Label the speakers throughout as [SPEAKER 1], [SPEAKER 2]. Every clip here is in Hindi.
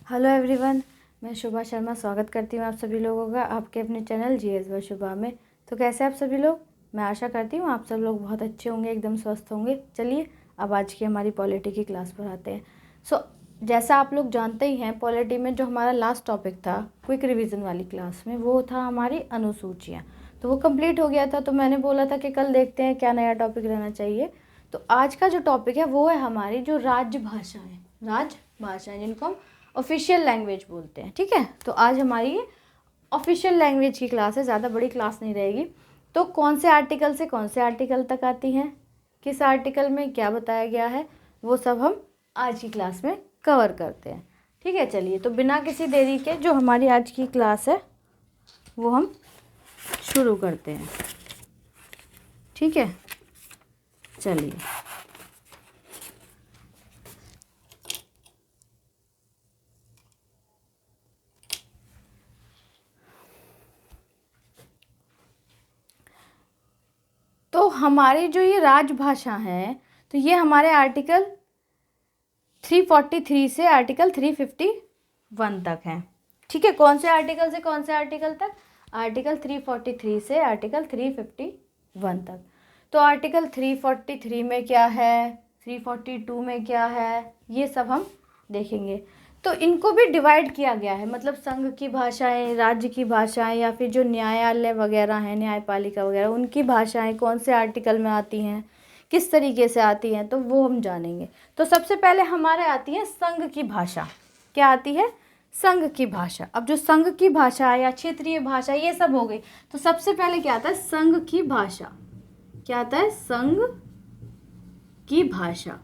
[SPEAKER 1] हेलो एवरीवन, मैं शुभा शर्मा स्वागत करती हूँ आप सभी लोगों का आपके अपने चैनल जीएस बाय शुभा में। तो कैसे आप सभी लोग? मैं आशा करती हूँ आप सब लोग बहुत अच्छे होंगे, एकदम स्वस्थ होंगे। चलिए अब आज की हमारी पॉलिटी की क्लास पर आते हैं। जैसा आप लोग जानते ही हैं, पॉलिटी में जो हमारा लास्ट टॉपिक था क्विक रिविज़न वाली क्लास में, वो था हमारी अनुसूचियाँ। तो वो कंप्लीट हो गया था। तो मैंने बोला था कि कल देखते हैं क्या नया टॉपिक रहना चाहिए। तो आज का जो टॉपिक है वो है हमारी जो राजभाषाएँ जिनको हम ऑफिशियल लैंग्वेज बोलते हैं। ठीक है, तो आज हमारी ऑफिशियल लैंग्वेज की क्लास है, ज़्यादा बड़ी क्लास नहीं रहेगी। तो कौन से आर्टिकल से कौन से आर्टिकल तक आती हैं, किस आर्टिकल में क्या बताया गया है, वो सब हम आज की क्लास में कवर करते हैं। ठीक है, चलिए तो बिना किसी देरी के जो हमारी आज की क्लास है वो हम शुरू करते हैं। ठीक है, चलिए। तो हमारी जो ये राजभाषा है, तो ये हमारे आर्टिकल 343 से आर्टिकल 351 तक है। ठीक है, कौन से आर्टिकल से कौन से आर्टिकल तक? आर्टिकल 343 से आर्टिकल 351 तक। तो आर्टिकल 343 में क्या है, 342 में क्या है, ये सब हम देखेंगे। तो इनको भी डिवाइड किया गया है, मतलब संघ की भाषाएं, राज्य की भाषाएं, या फिर जो न्यायालय वगैरह हैं, न्यायपालिका वगैरह, उनकी भाषाएं कौन से आर्टिकल में आती हैं, किस तरीके से आती हैं, तो वो हम जानेंगे। तो सबसे पहले हमारे आती है संघ की भाषा। क्या आती है? संघ की भाषा। अब जो संघ की भाषा या क्षेत्रीय भाषा ये सब हो गई, तो सबसे पहले क्या आता है? संघ की भाषा। क्या आता है? संघ की भाषा।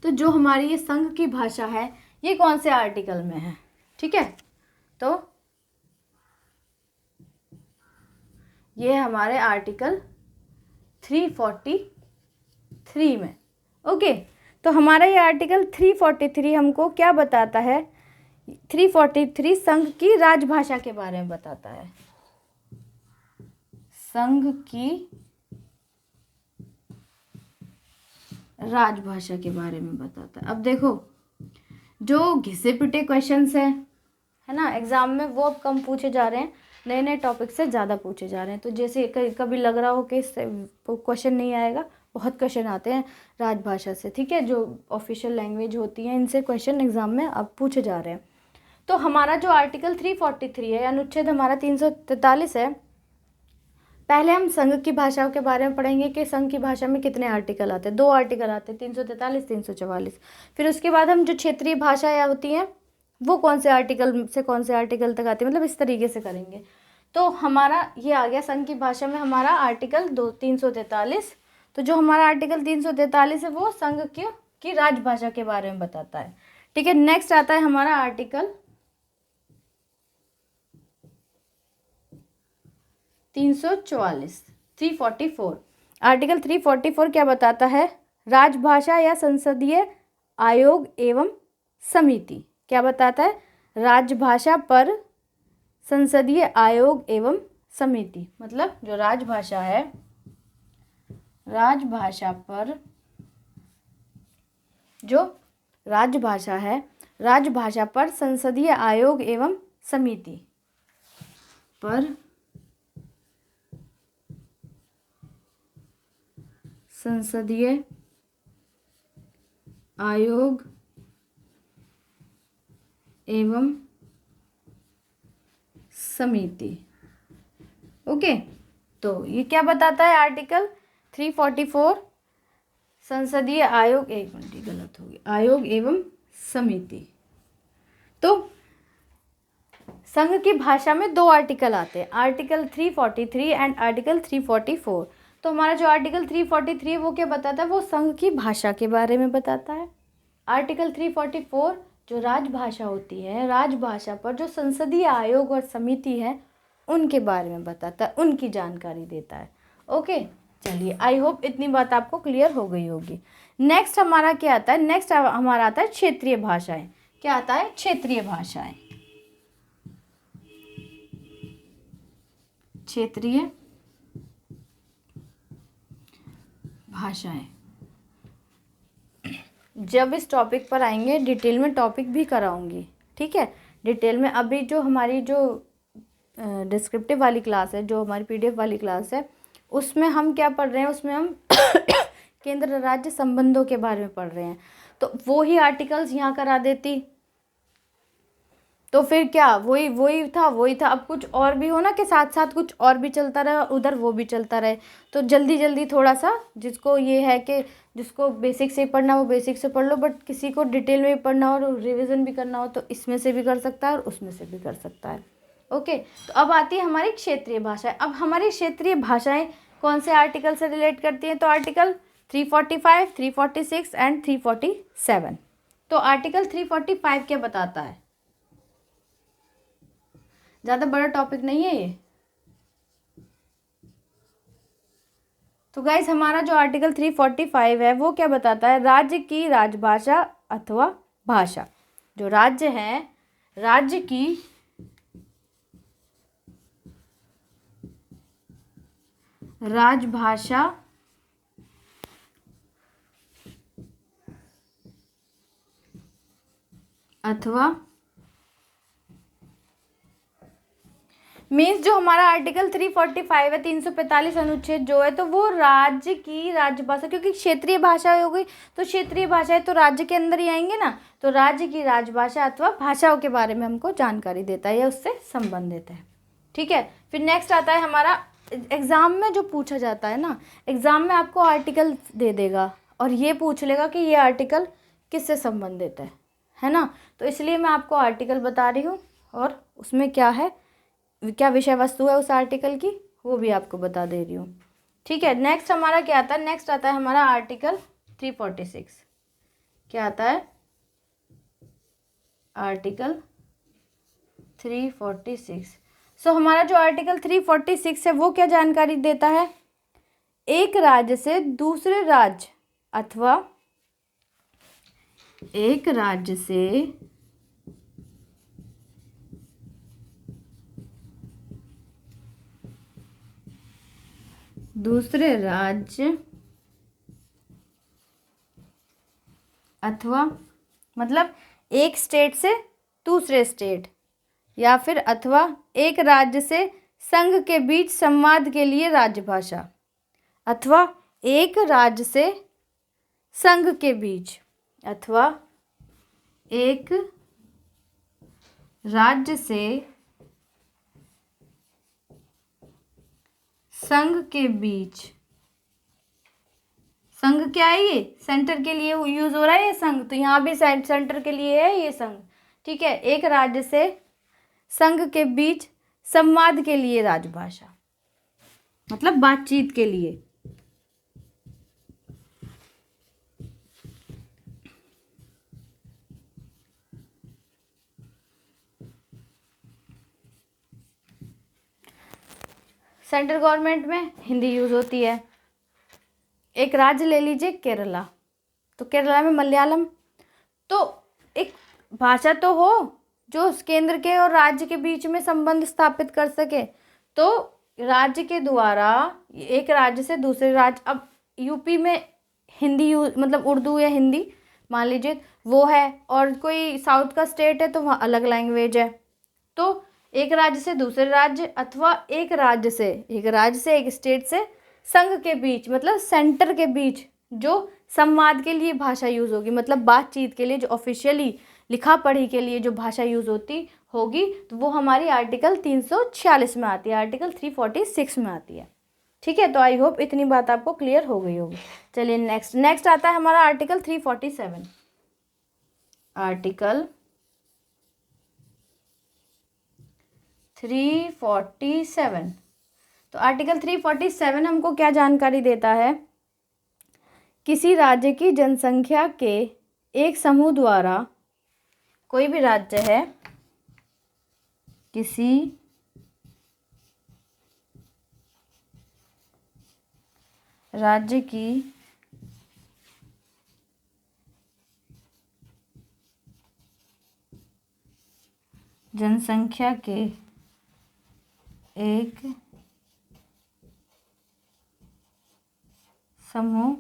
[SPEAKER 1] तो जो हमारी ये संघ की भाषा है, ये कौन से आर्टिकल में है? ठीक है, तो ये हमारे आर्टिकल 343 में। ओके, तो हमारा ये आर्टिकल 343 हमको क्या बताता है? 343 संघ की राजभाषा के बारे में बताता है। संघ की राजभाषा के बारे में बताता है। अब देखो, जो घिसे पिटे क्वेश्चंस है ना एग्जाम में, वो अब कम पूछे जा रहे हैं, नए नए टॉपिक से ज़्यादा पूछे जा रहे हैं। तो जैसे कभी लग रहा हो कि इससे क्वेश्चन नहीं आएगा, बहुत क्वेश्चन आते हैं राजभाषा से। ठीक है, जो ऑफिशियल लैंग्वेज होती है, इनसे क्वेश्चन एग्जाम में अब पूछे जा रहे हैं। तो हमारा जो आर्टिकल 343 है, अनुच्छेद हमारा 343 है। पहले हम संघ की भाषाओं के बारे में पढ़ेंगे कि संघ की भाषा में कितने आर्टिकल आते हैं। 2 आर्टिकल आते हैं, 343, 344। फिर उसके बाद हम जो क्षेत्रीय भाषाएं होती हैं, वो कौन से आर्टिकल से कौन से आर्टिकल तक आती है, मतलब इस तरीके से करेंगे। तो हमारा ये आ गया संघ की भाषा में हमारा आर्टिकल 343। तो जो हमारा आर्टिकल 343 है, वो संघ की राजभाषा के बारे में बताता है। ठीक है, नेक्स्ट आता है हमारा आर्टिकल 344, 344। आर्टिकल 344 क्या बताता है? राजभाषा या संसदीय आयोग एवं समिति। क्या बताता है? राजभाषा पर संसदीय आयोग एवं समिति। मतलब जो राजभाषा है, राजभाषा पर जो राजभाषा है, राजभाषा पर संसदीय आयोग एवं समिति पर संसदीय आयोग एवं समिति। ओके, तो ये क्या बताता है? आर्टिकल 344 संसदीय आयोग, एक मिनट गलत हो गया, आयोग एवं समिति। तो संघ की भाषा में 2 आर्टिकल आते हैं, आर्टिकल 343 एंड आर्टिकल 344। तो हमारा जो आर्टिकल 343 वो क्या बताता है? वो संघ की भाषा के बारे में बताता है। आर्टिकल 344 जो राजभाषा होती है, राजभाषा पर जो संसदीय आयोग और समिति है, उनके बारे में बताता है, उनकी जानकारी देता है। ओके, चलिए, आई होप इतनी बात आपको क्लियर हो गई होगी। नेक्स्ट हमारा क्या आता है? नेक्स्ट हमारा आता है क्षेत्रीय भाषाएं। क्या आता है? क्षेत्रीय भाषाएं। क्षेत्रीय भाषाएं जब इस टॉपिक पर आएंगे डिटेल में टॉपिक भी कराऊंगी, ठीक है, डिटेल में। अभी जो हमारी जो डिस्क्रिप्टिव वाली क्लास है, जो हमारी पीडीएफ वाली क्लास है, उसमें हम क्या पढ़ रहे हैं, उसमें हम केंद्र राज्य संबंधों के बारे में पढ़ रहे हैं। तो वो ही आर्टिकल्स यहाँ करा देती तो फिर क्या वही था। अब कुछ और भी हो ना, कि साथ साथ कुछ और भी चलता रहे, उधर वो भी चलता रहे। तो जल्दी जल्दी थोड़ा सा, जिसको ये है कि जिसको बेसिक से पढ़ना वो बेसिक से पढ़ लो, बट किसी को डिटेल में भी पढ़ना हो और रिवीजन भी करना हो तो इसमें से भी कर सकता है और उसमें से भी कर सकता है। ओके, तो अब आती है हमारी क्षेत्रीय भाषाएं। अब हमारी क्षेत्रीय भाषाएं कौन से आर्टिकल से रिलेट करती हैं? तो आर्टिकल 345, 346 एंड 347। तो आर्टिकल 345 क्या बताता है? ज़्यादा बड़ा टॉपिक नहीं है ये। तो गाइस हमारा जो आर्टिकल 345 है वो क्या बताता है? राज्य की राजभाषा अथवा भाषा। जो राज्य है, राज्य की राजभाषा अथवा मीन्स जो हमारा आर्टिकल 345 है, 345 अनुच्छेद जो है, तो वो राज्य की राजभाषा, क्योंकि क्षेत्रीय भाषा हो गई तो क्षेत्रीय भाषाएं तो राज्य के अंदर ही आएंगे ना। तो राज्य की राजभाषा अथवा भाषाओं के बारे में हमको जानकारी देता है या उससे संबंधित है, ठीक है। फिर नेक्स्ट आता है हमारा, एग्ज़ाम में जो पूछा जाता है ना, एग्ज़ाम में आपको आर्टिकल दे देगा और ये पूछ लेगा कि ये आर्टिकल किससे संबंधित है ना। तो इसलिए मैं आपको आर्टिकल बता रही हूँ और उसमें क्या है, क्या विषय वस्तु है उस आर्टिकल की, वो भी आपको बता दे रही हूँ, ठीक है। नेक्स्ट हमारा क्या आता है? नेक्स्ट आता है हमारा आर्टिकल 346। क्या आता है? आर्टिकल 346। सो हमारा जो आर्टिकल 346 है वो क्या जानकारी देता है? एक राज्य से दूसरे राज्य अथवा एक राज्य से दूसरे राज्य अथवा मतलब एक स्टेट से दूसरे स्टेट, या फिर अथवा एक राज्य से संघ के बीच संवाद के लिए राजभाषा, अथवा एक राज्य से संघ के बीच, अथवा एक राज्य से संघ के बीच। संघ क्या है? ये सेंटर के लिए यूज हो रहा है ये संघ, तो यहाँ भी सेंटर के लिए है ये संघ, ठीक है। एक राज्य से संघ के बीच संवाद के लिए राजभाषा, मतलब बातचीत के लिए। सेंट्रल गवर्नमेंट में हिंदी यूज होती है। एक राज्य ले लीजिए केरला, तो केरला में मलयालम। तो एक भाषा तो हो जो केंद्र के और राज्य के बीच में संबंध स्थापित कर सके। तो राज्य के द्वारा एक राज्य से दूसरे राज्य, अब यूपी में हिंदी यूज मतलब उर्दू या हिंदी मान लीजिए वो है, और कोई साउथ का स्टेट है तो वहाँ अलग लैंग्वेज है। तो एक राज्य से दूसरे राज्य अथवा एक राज्य से एक स्टेट से संघ के बीच, मतलब सेंटर के बीच जो संवाद के लिए भाषा यूज़ होगी, मतलब बातचीत के लिए जो ऑफिशियली लिखा पढ़ी के लिए जो भाषा यूज़ होती होगी, तो वो हमारी आर्टिकल 346 में आती है, आर्टिकल 346 में आती है, ठीक है। तो आई होप इतनी बात आपको क्लियर हो गई होगी। चलिए नेक्स्ट आता है हमारा आर्टिकल 347। आर्टिकल 347। तो आर्टिकल 347 हमको क्या जानकारी देता है? किसी राज्य की जनसंख्या के एक समूह द्वारा, कोई भी राज्य है, किसी राज्य की जनसंख्या के एक समूह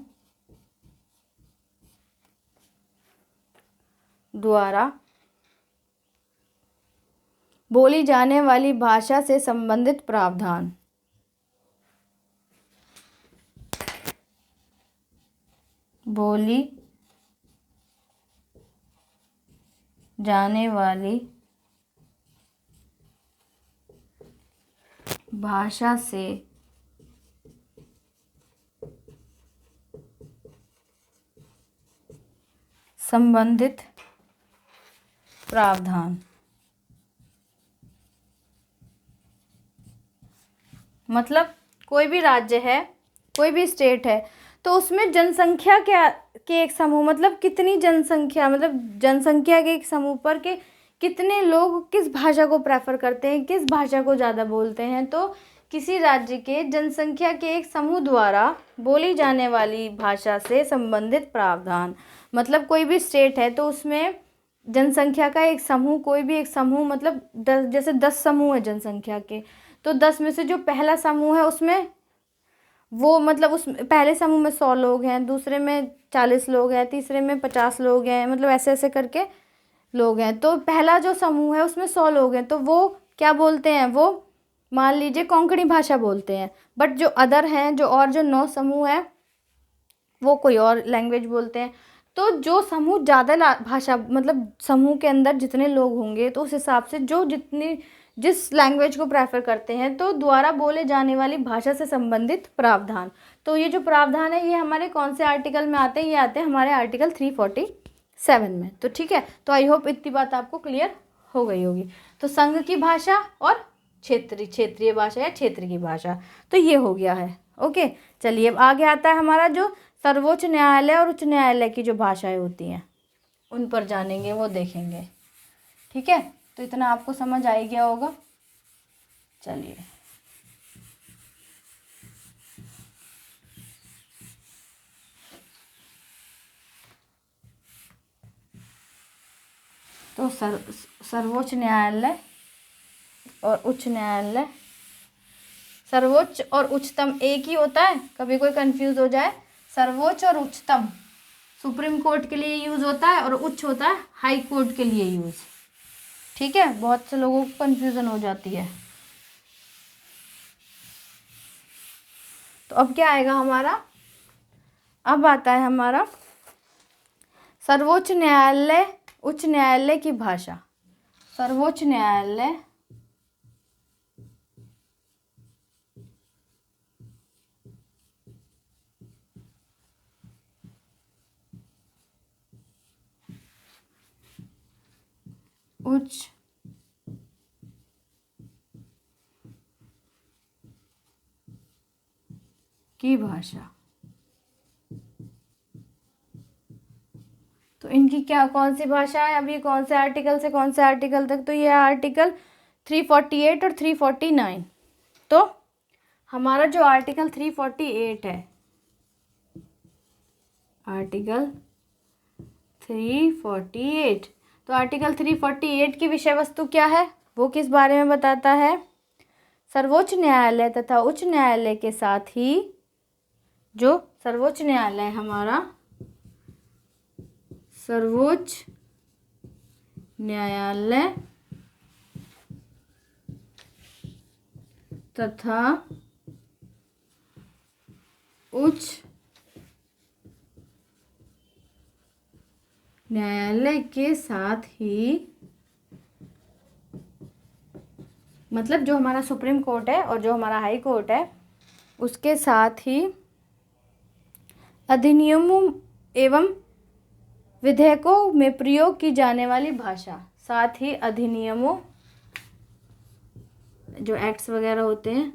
[SPEAKER 1] द्वारा बोली जाने वाली भाषा से संबंधित प्रावधान। बोली जाने वाली भाषा से संबंधित प्रावधान। मतलब कोई भी राज्य है, कोई भी स्टेट है, तो उसमें जनसंख्या के एक समूह, मतलब कितनी जनसंख्या, मतलब जनसंख्या के एक समूह पर के कितने लोग किस भाषा को प्रेफर करते हैं, किस भाषा को ज़्यादा बोलते हैं। तो किसी राज्य के जनसंख्या के एक समूह द्वारा बोली जाने वाली भाषा से संबंधित प्रावधान। मतलब कोई भी स्टेट है तो उसमें जनसंख्या का एक समूह, कोई भी एक समूह, मतलब 10, जैसे 10 समूह है जनसंख्या के, तो 10 में से जो पहला समूह है उसमें वो, मतलब उस पहले समूह में 100 लोग हैं, दूसरे में 40 लोग हैं, तीसरे में 50 लोग हैं, मतलब ऐसे ऐसे करके लोग हैं। तो पहला जो समूह है उसमें 100 लोग हैं, तो वो क्या बोलते हैं, वो मान लीजिए कोंकणी भाषा बोलते हैं। बट जो अदर हैं, जो और जो 9 समूह हैं, वो कोई और लैंग्वेज बोलते हैं। तो जो समूह ज़्यादा भाषा, मतलब समूह के अंदर जितने लोग होंगे तो उस हिसाब से जो जितनी जिस लैंग्वेज को प्रेफर करते हैं, तो द्वारा बोले जाने वाली भाषा से संबंधित प्रावधान। तो ये जो प्रावधान है ये हमारे कौन से आर्टिकल में आते हैं, ये आते हैं हमारे आर्टिकल 347 में। तो ठीक है, तो आई होप इतनी बात आपको क्लियर हो गई होगी। तो संघ की भाषा और क्षेत्रीय भाषा या क्षेत्र की भाषा, तो ये हो गया है। ओके, चलिए अब आगे आता है हमारा जो सर्वोच्च न्यायालय और उच्च न्यायालय की जो भाषाएं होती हैं उन पर जानेंगे, वो देखेंगे। ठीक है, तो इतना आपको समझ आ ही गया होगा। चलिए, तो सर्वोच्च न्यायालय और उच्च न्यायालय, सर्वोच्च और उच्चतम एक ही होता है, कभी कोई कंफ्यूज हो जाए। सर्वोच्च और उच्चतम सुप्रीम कोर्ट के लिए यूज़ होता है और उच्च होता है हाई कोर्ट के लिए यूज़। ठीक है, बहुत से लोगों को कंफ्यूजन हो जाती है। तो अब क्या आएगा हमारा, अब आता है हमारा सर्वोच्च न्यायालय उच्च न्यायालय की भाषा। सर्वोच्च न्यायालय उच्च की भाषा। तो इनकी क्या, कौन सी भाषा है, अभी कौन से आर्टिकल से कौन से आर्टिकल तक, तो ये आर्टिकल 348 और 349। तो हमारा जो आर्टिकल 348 है, आर्टिकल 348, तो आर्टिकल 348 की विषय वस्तु क्या है, वो किस बारे में बताता है, सर्वोच्च न्यायालय तथा उच्च न्यायालय के साथ ही, जो सर्वोच्च न्यायालय हमारा, सर्वोच्च न्यायालय तथा उच्च न्यायालय के साथ ही, मतलब जो हमारा सुप्रीम कोर्ट है और जो हमारा हाई कोर्ट है उसके साथ ही अधिनियमों एवं विधेयकों में प्रयोग की जाने वाली भाषा, साथ ही अधिनियमों, जो एक्ट्स वगैरह होते हैं,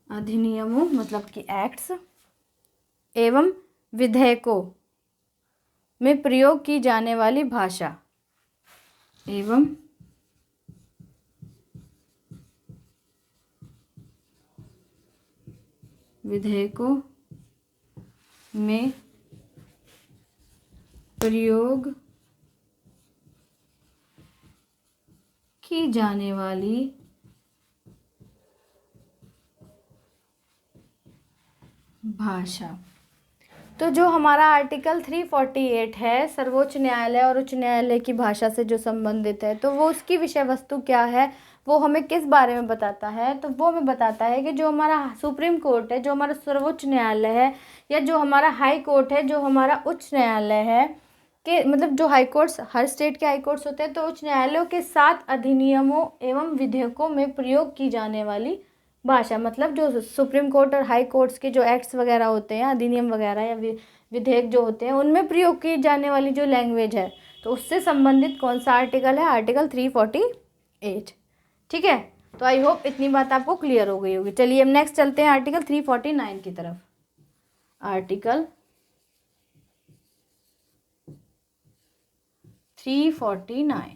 [SPEAKER 1] अधिनियमों मतलब कि एक्ट्स, एवं विधेयकों में प्रयोग की जाने वाली भाषा, एवं विधेयकों में प्रयोग की जाने वाली भाषा। तो जो हमारा आर्टिकल 348 है सर्वोच्च न्यायालय और उच्च न्यायालय की भाषा से जो संबंधित है, तो वो उसकी विषय वस्तु क्या है, वो हमें किस बारे में बताता है, तो वो हमें बताता है कि जो हमारा सुप्रीम कोर्ट है, जो हमारा सर्वोच्च न्यायालय है, या जो हमारा हाई कोर्ट है, जो हमारा उच्च न्यायालय है, कि मतलब जो हाई कोर्ट्स, हर स्टेट के हाई कोर्ट्स होते हैं, तो उच्च न्यायालयों के साथ अधिनियमों एवं विधेयकों में प्रयोग की जाने वाली भाषा, मतलब जो सुप्रीम कोर्ट और हाई कोर्ट्स के जो एक्ट्स वगैरह होते हैं, अधिनियम वगैरह या विधेयक जो होते हैं, उनमें प्रयोग की जाने वाली जो लैंग्वेज है, तो उससे संबंधित कौन सा आर्टिकल है, आर्टिकल 348। ठीक है, तो आई होप इतनी बात आपको क्लियर हो गई होगी। चलिए हम नेक्स्ट चलते हैं आर्टिकल 349 की तरफ। आर्टिकल 349,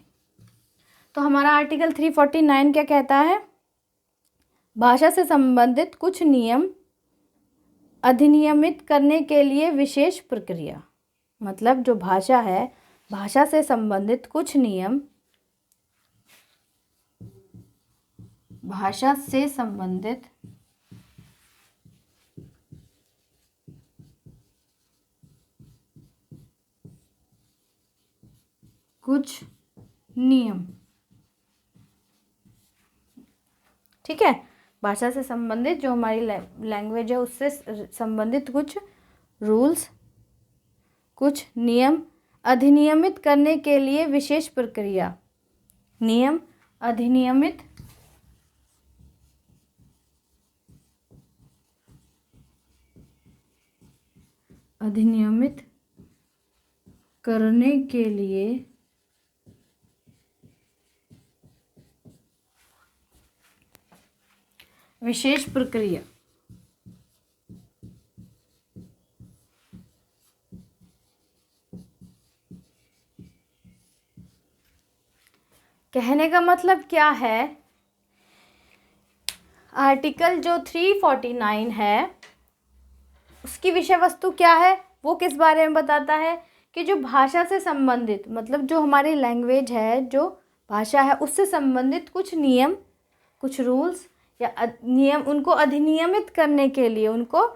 [SPEAKER 1] तो हमारा आर्टिकल 349 क्या कहता है, भाषा से संबंधित कुछ नियम अधिनियमित करने के लिए विशेष प्रक्रिया। मतलब जो भाषा है, भाषा से संबंधित कुछ नियम, भाषा से संबंधित कुछ नियम, ठीक है, भाषा से संबंधित जो हमारी लैंग्वेज है उससे संबंधित कुछ रूल्स, कुछ नियम अधिनियमित करने के लिए विशेष प्रक्रिया, नियम अधिनियमित करने के लिए विशेष प्रक्रिया। कहने का मतलब क्या है, आर्टिकल जो 349 है उसकी विषय वस्तु क्या है, वो किस बारे में बताता है कि जो भाषा से संबंधित, मतलब जो हमारी लैंग्वेज है, जो भाषा है, उससे संबंधित कुछ नियम, कुछ रूल्स या नियम, उनको अधिनियमित करने के लिए, उनको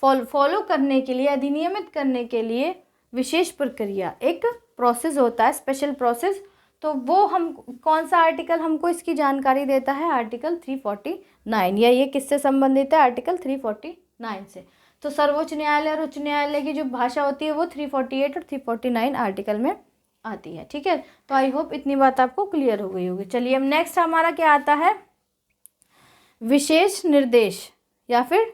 [SPEAKER 1] फॉलो करने के लिए, अधिनियमित करने के लिए विशेष प्रक्रिया, एक प्रोसेस होता है, स्पेशल प्रोसेस। तो वो हम कौन सा आर्टिकल हमको इसकी जानकारी देता है, आर्टिकल 349, या ये किससे संबंधित है, आर्टिकल 349 से। तो सर्वोच्च न्यायालय और उच्च न्यायालय की जो भाषा होती है वो 348 और 349 आर्टिकल में आती है। ठीक है, तो आई होप इतनी बात आपको क्लियर हो गई होगी। चलिए अब नेक्स्ट हमारा क्या आता है, विशेष निर्देश, या फिर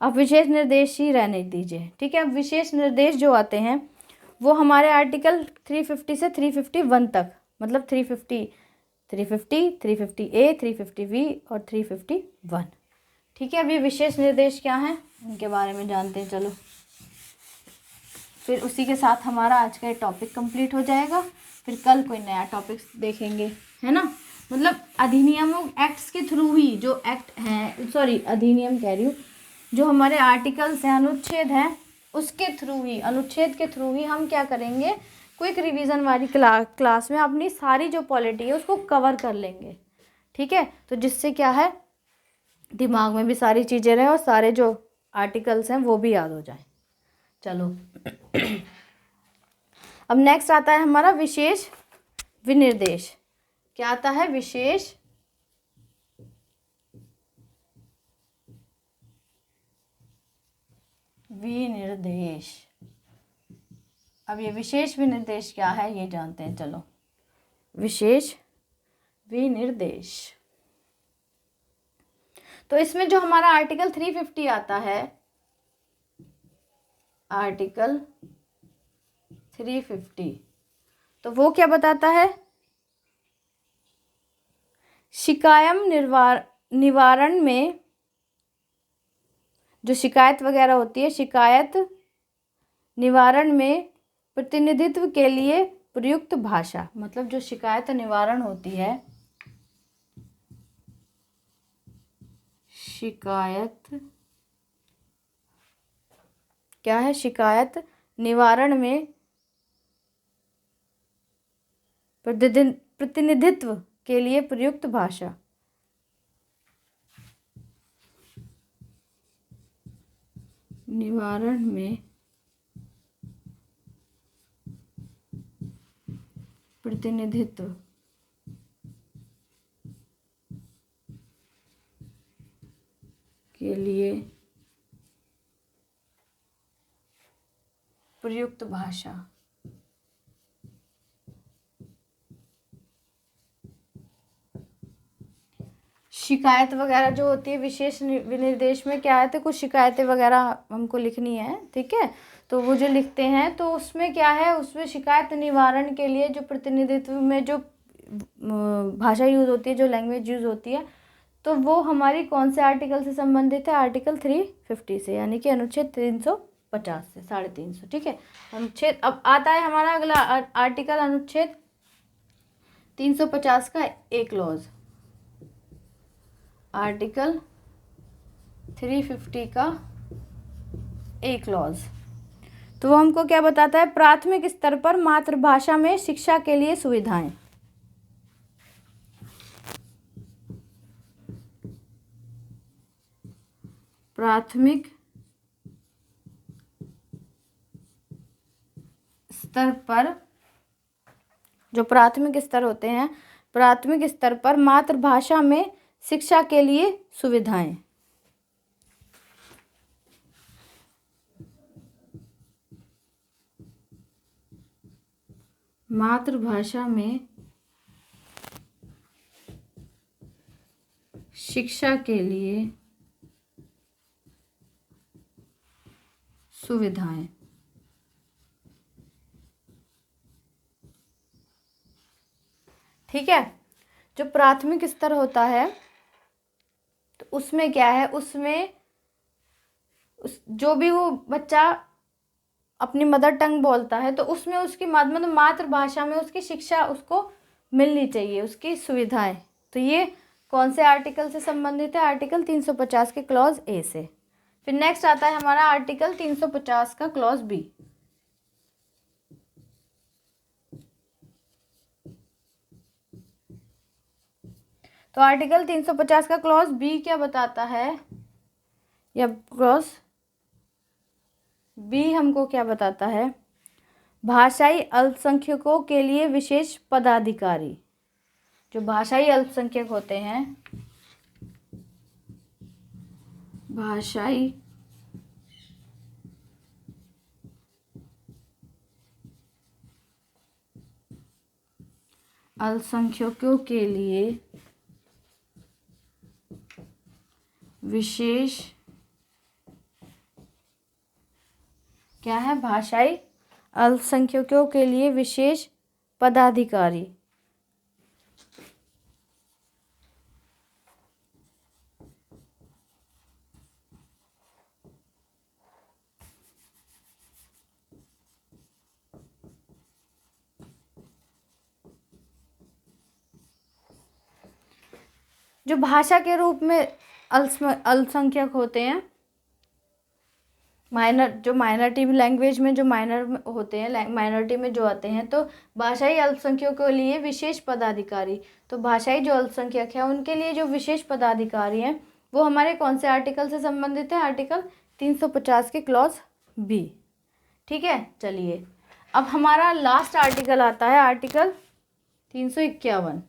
[SPEAKER 1] अब विशेष निर्देश ही रहने दीजिए। ठीक है, अब विशेष निर्देश जो आते हैं वो हमारे आर्टिकल 350 से 351 तक, मतलब 350, 350A, 350B और 351। ठीक है, अब ये विशेष निर्देश क्या हैं उनके बारे में जानते हैं। चलो फिर उसी के साथ हमारा आज का ये टॉपिक कंप्लीट हो जाएगा, फिर कल कोई नया टॉपिक देखेंगे, है ना। मतलब अधिनियमों, एक्ट्स के थ्रू ही, जो एक्ट हैं, सॉरी अधिनियम कह रही हूँ, जो हमारे आर्टिकल्स हैं, अनुच्छेद हैं, उसके थ्रू ही, अनुच्छेद के थ्रू ही हम क्या करेंगे, क्विक रिवीजन वाली क्लास में अपनी सारी जो पॉलिटी है उसको कवर कर लेंगे। ठीक है, तो जिससे क्या है, दिमाग में भी सारी चीज़ें रहें और सारे जो आर्टिकल्स हैं वो भी याद हो जाए। चलो अब नेक्स्ट आता है हमारा विशेष विनिर्देश। क्या आता है, विशेष विनिर्देश। अब ये विशेष विनिर्देश क्या है ये जानते हैं। चलो, विशेष विनिर्देश, तो इसमें जो हमारा आर्टिकल 350 आता है, आर्टिकल 350, तो वो क्या बताता है, शिकायत निवारण में जो शिकायत वगैरह होती है, शिकायत निवारण में प्रतिनिधित्व के लिए प्रयुक्त भाषा। मतलब जो शिकायत निवारण होती है, शिकायत क्या है, शिकायत निवारण में प्रतिनिधित्व के लिए प्रयुक्त भाषा। निवारण में प्रतिनिधित्व के लिए प्रयुक्त भाषा। शिकायत वगैरह जो होती है विशेष विनिर्देश में क्या है, तो कुछ शिकायतें वगैरह हमको लिखनी है, ठीक है। तो वो जो लिखते हैं तो उसमें क्या है, उसमें शिकायत निवारण के लिए जो प्रतिनिधित्व में जो भाषा यूज़ होती है, जो लैंग्वेज यूज़ होती है, तो वो हमारी कौन से आर्टिकल से संबंधित है, आर्टिकल 350 से, यानी कि अनुच्छेद 350 से 350, ठीक है। अनुच्छेद अब आता है हमारा अगला आर्टिकल, अनुच्छेद 350 का एक क्लॉज, आर्टिकल 350 का एक क्लॉज। तो वो हमको क्या बताता है, प्राथमिक स्तर पर मातृभाषा में शिक्षा के लिए सुविधाएं। प्राथमिक स्तर पर, जो प्राथमिक स्तर होते हैं, प्राथमिक स्तर पर मातृभाषा में शिक्षा के लिए सुविधाएं। मातृभाषा में शिक्षा के लिए सुविधाएं। ठीक है। जो प्राथमिक स्तर होता है तो उसमें क्या है, उसमें जो भी वो बच्चा अपनी मदर टंग बोलता है तो उसमें उसकी मतलब मातृभाषा में उसकी शिक्षा उसको मिलनी चाहिए, उसकी सुविधाएं। तो ये कौन से आर्टिकल से संबंधित है, आर्टिकल 350 के क्लॉज ए से। फिर नेक्स्ट आता है हमारा आर्टिकल 350 का क्लॉज बी। तो आर्टिकल 350 का क्लॉज बी क्या बताता है, या क्लॉज बी हमको क्या बताता है, भाषाई अल्पसंख्यकों के लिए विशेष पदाधिकारी। जो भाषाई अल्पसंख्यक होते हैं, भाषाई अल्पसंख्यकों के लिए विशेष क्या है, भाषाई अल्पसंख्यकों के लिए विशेष पदाधिकारी। जो भाषा के रूप में अल्पसंख्यक होते हैं, जो माइनॉरिटी लैंग्वेज में जो माइनर होते हैं, माइनॉरिटी में जो आते हैं, तो भाषाई अल्पसंख्यकों के लिए विशेष पदाधिकारी। तो भाषाई जो अल्पसंख्यक है उनके लिए जो विशेष पदाधिकारी हैं वो हमारे कौन से आर्टिकल से संबंधित है, आर्टिकल 350 के क्लॉज बी। ठीक है, चलिए अब हमारा लास्ट आर्टिकल आता है, आर्टिकल 351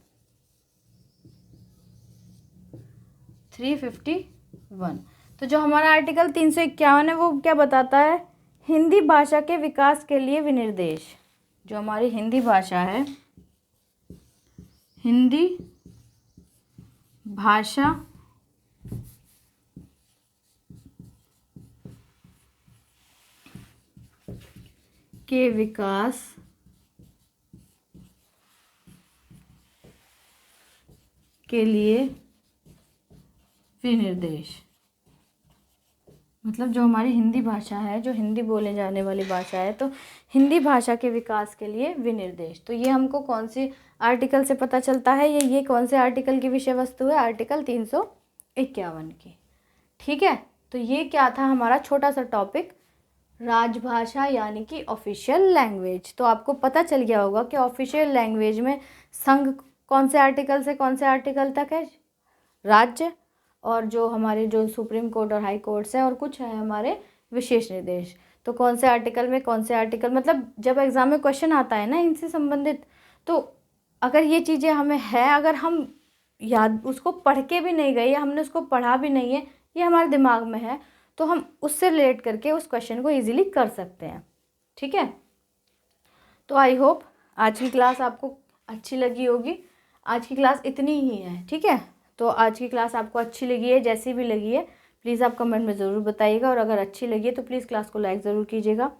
[SPEAKER 1] 351। तो जो हमारा आर्टिकल 351 है वो क्या बताता है, हिंदी भाषा के विकास के लिए विनिर्देश। जो हमारी हिंदी भाषा है, हिंदी भाषा के विकास के लिए विनिर्देश। मतलब जो हमारी हिंदी भाषा है, जो हिंदी बोले जाने वाली भाषा है, तो हिंदी भाषा के विकास के लिए विनिर्देश। तो ये हमको कौन सी आर्टिकल से पता चलता है, ये कौन से आर्टिकल की विषय वस्तु है, आर्टिकल 351 की। ठीक है, तो ये क्या था हमारा छोटा सा टॉपिक, राजभाषा यानी कि ऑफिशियल लैंग्वेज। तो आपको पता चल गया होगा कि ऑफिशियल लैंग्वेज में संघ कौन से आर्टिकल से कौन से आर्टिकल तक है, राज्य, और जो हमारे जो सुप्रीम कोर्ट और हाई कोर्ट्स हैं, और कुछ है हमारे विशेष निर्देश। तो कौन से आर्टिकल में कौन से आर्टिकल, मतलब जब एग्ज़ाम में क्वेश्चन आता है ना इनसे संबंधित, तो अगर ये चीज़ें हमें है, अगर हम याद उसको पढ़ के भी नहीं गए या हमने उसको पढ़ा भी नहीं है, ये हमारे दिमाग में है, तो हम उससे रिलेट करके उस क्वेश्चन को ईजिली कर सकते हैं। ठीक है, तो आई होप आज की क्लास आपको अच्छी लगी होगी। आज की क्लास इतनी ही है। ठीक है, तो आज की क्लास आपको अच्छी लगी है, जैसी भी लगी है प्लीज़ आप कमेंट में ज़रूर बताइएगा, और अगर अच्छी लगी है तो प्लीज़ क्लास को लाइक ज़रूर कीजिएगा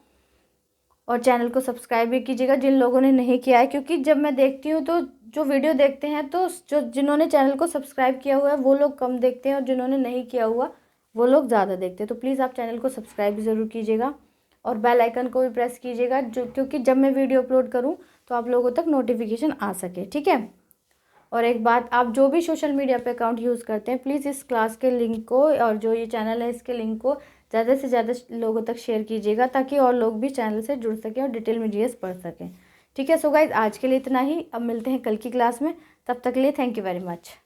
[SPEAKER 1] और चैनल को सब्सक्राइब भी कीजिएगा जिन लोगों ने नहीं किया है, क्योंकि जब मैं देखती हूँ तो जो वीडियो देखते हैं तो जो जिन्होंने चैनल को सब्सक्राइब किया हुआ है वो लोग कम देखते हैं, और जिन्होंने नहीं किया हुआ वो लोग ज़्यादा देखते हैं। तो प्लीज़ आप चैनल को सब्सक्राइब भी ज़रूर कीजिएगा और बेल आइकन को भी प्रेस कीजिएगा, जो क्योंकि जब मैं वीडियो अपलोड करूँ तो आप लोगों तक नोटिफिकेशन आ सके। ठीक है, और एक बात, आप जो भी सोशल मीडिया पे अकाउंट यूज़ करते हैं प्लीज़ इस क्लास के लिंक को और जो ये चैनल है इसके लिंक को ज़्यादा से ज़्यादा लोगों तक शेयर कीजिएगा, ताकि और लोग भी चैनल से जुड़ सकें और डिटेल में जीएस पढ़ सकें। ठीक है, सो गाइज आज के लिए इतना ही। अब मिलते हैं कल की क्लास में, तब तक के लिए थैंक यू वेरी मच।